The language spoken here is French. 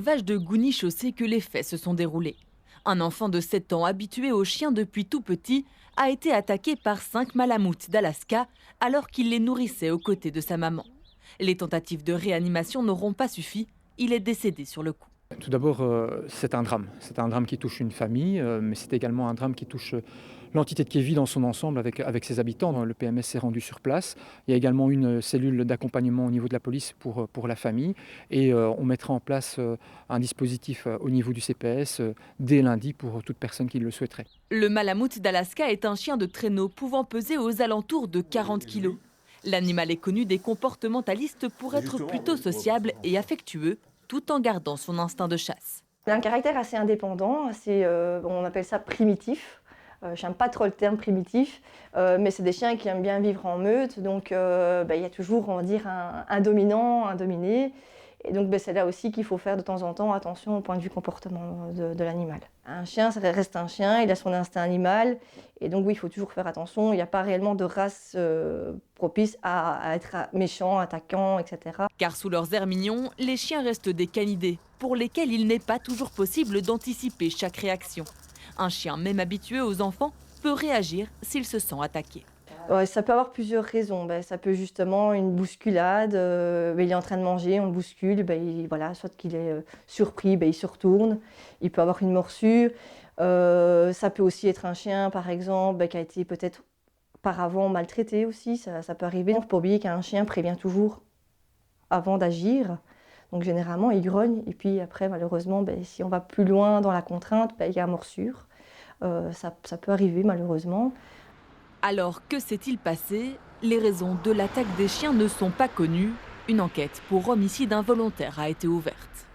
L'élevage de Gougny-Chaussée que les faits se sont déroulés. Un enfant de 7 ans habitué aux chiens depuis tout petit a été attaqué par 5 malamoutes d'Alaska alors qu'il les nourrissait aux côtés de sa maman. Les tentatives de réanimation n'auront pas suffi, il est décédé sur le coup. Tout d'abord, c'est un drame. C'est un drame qui touche une famille, mais c'est également un drame qui touche l'entité de Kévy dans son ensemble avec ses habitants. Le PMS s'est rendu sur place. Il y a également une cellule d'accompagnement au niveau de la police pour la famille. Et on mettra en place un dispositif au niveau du CPS dès lundi pour toute personne qui le souhaiterait. Le malamoute d'Alaska est un chien de traîneau pouvant peser aux alentours de 40 kilos. L'animal est connu des comportementalistes pour être plutôt sociable et affectueux, tout en gardant son instinct de chasse. Il a un caractère assez indépendant, on appelle ça primitif. Je n'aime pas trop le terme primitif, mais c'est des chiens qui aiment bien vivre en meute, donc il y a toujours, on va dire, un dominant, un dominé. Et donc c'est là aussi qu'il faut faire de temps en temps attention au point de vue comportement de l'animal. Un chien, ça reste un chien, il a son instinct animal, et donc oui, il faut toujours faire attention. Il n'y a pas réellement de race propice à être méchant, attaquant, etc. Car sous leurs airs mignons, les chiens restent des canidés, pour lesquels il n'est pas toujours possible d'anticiper chaque réaction. Un chien, même habitué aux enfants, peut réagir s'il se sent attaqué. Ça peut avoir plusieurs raisons. Ça peut justement une bousculade, il est en train de manger, on le bouscule, soit qu'il est surpris, il se retourne. Il peut avoir une morsure. Ça peut aussi être un chien, par exemple, qui a été peut-être auparavant maltraité aussi, ça peut arriver. Il ne faut pas oublier qu'un chien prévient toujours avant d'agir. Donc généralement, il grogne, et puis après, malheureusement, si on va plus loin dans la contrainte, il y a morsure. Ça peut arriver, malheureusement. Alors, que s'est-il passé? Les raisons de l'attaque des chiens ne sont pas connues. Une enquête pour homicide involontaire a été ouverte.